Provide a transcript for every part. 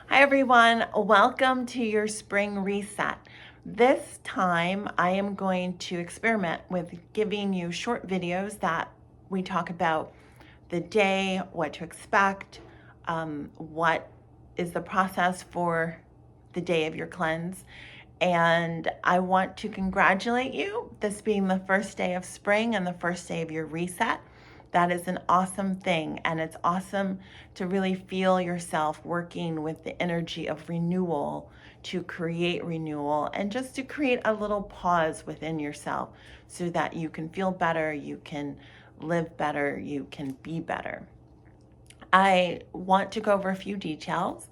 Hi everyone, welcome to your spring reset. This time I am going to experiment with giving you short videos that we talk about the day, what to expect, what is the process for the day of your cleanse. And I want to congratulate you, this being the first day of spring and the first day of your reset. That is an awesome thing, and it's awesome to really feel yourself working with the energy of renewal to create renewal and just to create a little pause within yourself so that you can feel better, you can live better, you can be better. I want to go over a few details.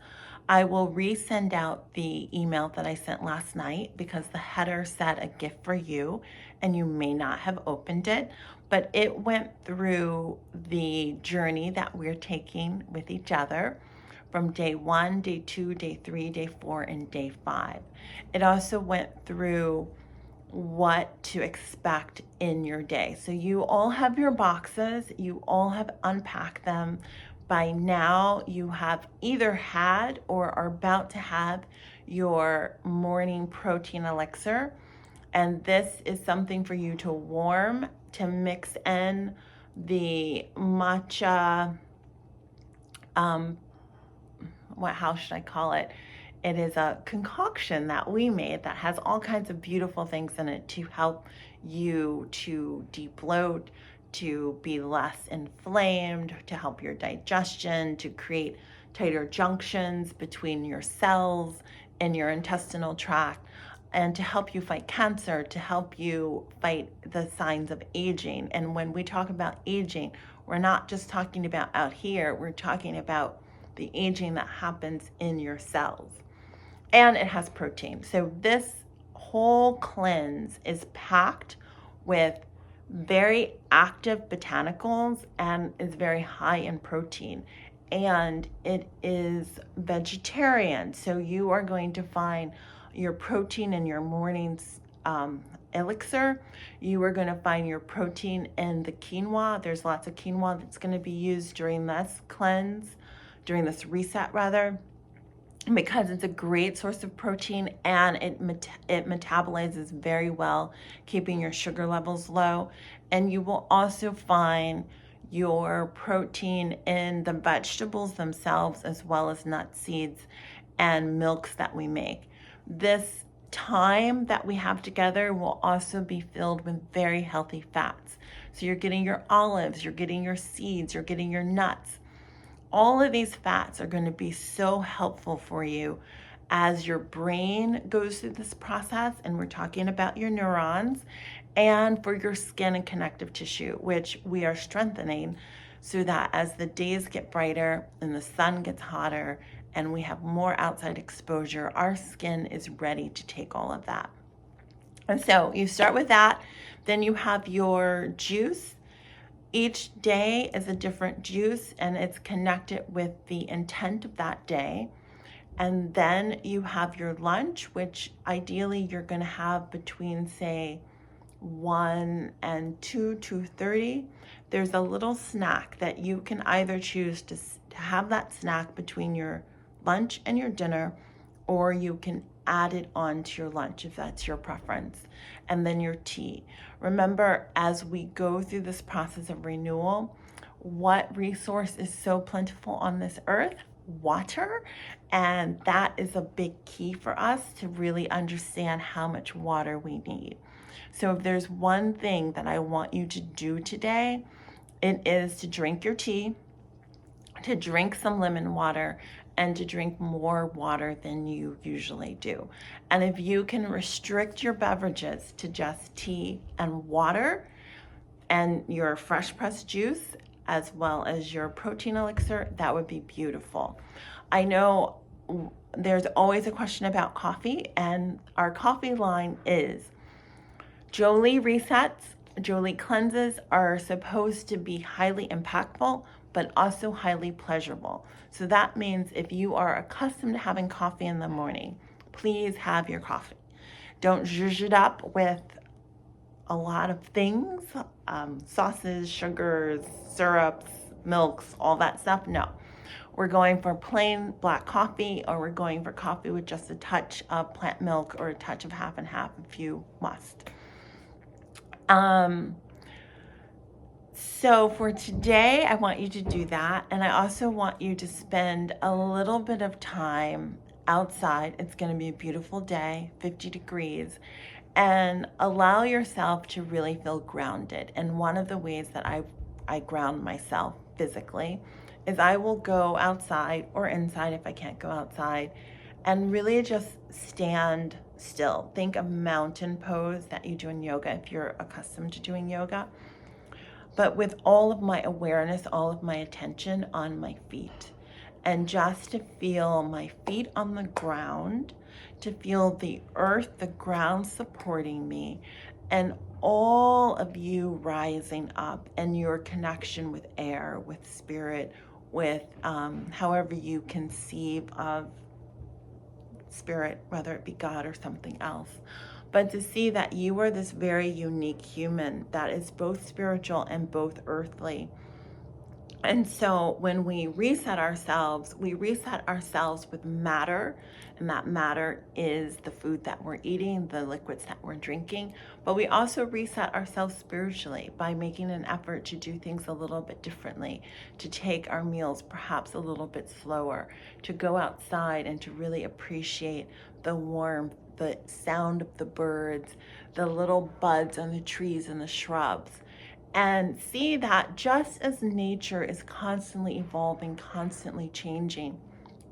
I will resend out the email that I sent last night because the header said a gift for you and you may not have opened it, but it went through the journey that we're taking with each other from day 1, day 2, day 3, day 4, and day 5. It also went through what to expect in your day. So you all have your boxes, you all have unpacked them. By now, you have either had or are about to have your morning protein elixir. And this is something for you to warm, to mix in the matcha, how should I call it? It is a concoction that we made that has all kinds of beautiful things in it to help you to de-bloat, to be less inflamed, to help your digestion, to create tighter junctions between your cells and your intestinal tract, and to help you fight cancer, to help you fight the signs of aging. And when we talk about aging, we're not just talking about out here, we're talking about the aging that happens in your cells. And it has protein. So this whole cleanse is packed with very active botanicals and is very high in protein. And it is vegetarian. So you are going to find your protein in your morning's elixir. You are going to find your protein in the quinoa. There's lots of quinoa that's going to be used during this cleanse, during this reset rather, because it's a great source of protein and it metabolizes very well, keeping your sugar levels low. And you will also find your protein in the vegetables themselves, as well as nuts, seeds, and milks that we make. This time that we have together will also be filled with very healthy fats. So you're getting your olives, you're getting your seeds, you're getting your nuts. All of these fats are going to be so helpful for you as your brain goes through this process, and we're talking about your neurons, and for your skin and connective tissue, which we are strengthening so that as the days get brighter and the sun gets hotter and we have more outside exposure, our skin is ready to take all of that. And so you start with that, then you have your juice. Each day is a different juice and it's connected with the intent of that day. And then you have your lunch, which ideally you're going to have between, say, 1 and 2:30. There's a little snack that you can either choose to have that snack between your lunch and your dinner, or you can add it on to your lunch if that's your preference. And then your tea. Remember, as we go through this process of renewal, what resource is so plentiful on this earth? Water. And that is a big key for us to really understand how much water we need. So if there's one thing that I want you to do today, it is to drink your tea, to drink some lemon water, and to drink more water than you usually do. And if you can restrict your beverages to just tea and water and your fresh pressed juice, as well as your protein elixir, that would be beautiful. I know there's always a question about coffee, and our coffee line is Jolie resets, Jolie cleanses are supposed to be highly impactful, but also highly pleasurable. So that means if you are accustomed to having coffee in the morning, please have your coffee. Don't zhuzh it up with a lot of things, sauces, sugars, syrups, milks, all that stuff. No. we're going for plain black coffee, or we're going for coffee with just a touch of plant milk or a touch of half and half if you must. So for today, I want you to do that. And I also want you to spend a little bit of time outside. It's going to be a beautiful day, 50 degrees, and allow yourself to really feel grounded. And one of the ways that I ground myself physically is I will go outside or inside if I can't go outside and really just stand still. Think of mountain pose that you do in yoga if you're accustomed to doing yoga, but with all of my awareness, all of my attention on my feet, and just to feel my feet on the ground, to feel the earth, the ground supporting me, and all of you rising up, and your connection with air, with spirit, with however you conceive of spirit, whether it be God or something else. But to see that you are this very unique human that is both spiritual and both earthly. And so when we reset ourselves with matter, and that matter is the food that we're eating, the liquids that we're drinking. But we also reset ourselves spiritually by making an effort to do things a little bit differently, to take our meals perhaps a little bit slower, to go outside and to really appreciate the warmth, the sound of the birds, the little buds on the trees and the shrubs. And see that just as nature is constantly evolving, constantly changing,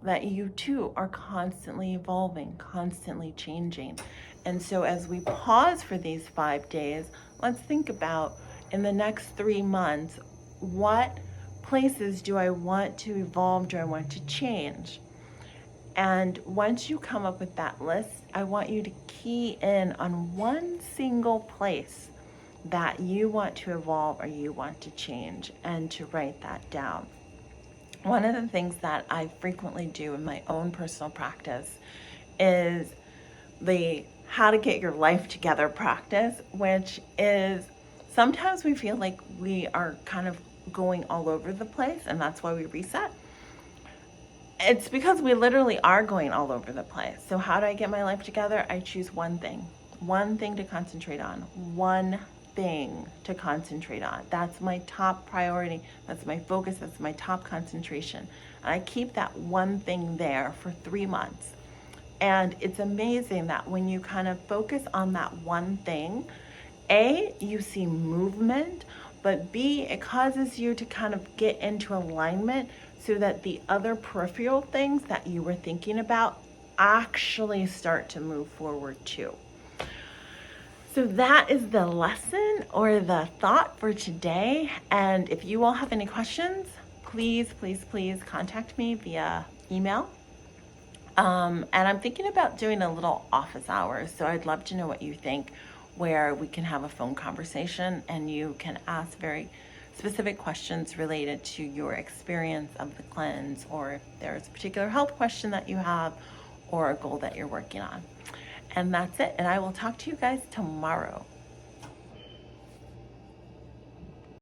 that you too are constantly evolving, constantly changing. And so as we pause for these 5 days, let's think about in the next 3 months, what places do I want to evolve, do I want to change? And once you come up with that list, I want you to key in on one single place that you want to evolve or you want to change, and to write that down. One of the things that I frequently do in my own personal practice is the how to get your life together practice, which is sometimes we feel like we are kind of going all over the place, and that's why we reset. It's because we literally are going all over the place. So how do I get my life together? I choose one thing to concentrate on, one thing to concentrate on. That's my top priority. That's my focus. That's my top concentration. And I keep that one thing there for 3 months. And it's amazing that when you kind of focus on that one thing, A, you see movement, but B, it causes you to kind of get into alignment so that the other peripheral things that you were thinking about actually start to move forward too. So that is the lesson or the thought for today. And if you all have any questions, please contact me via email. And I'm thinking about doing a little office hours. So I'd love to know what you think, where we can have a phone conversation and you can ask very specific questions related to your experience of the cleanse, or if there's a particular health question that you have or a goal that you're working on. And that's it. And I will talk to you guys tomorrow.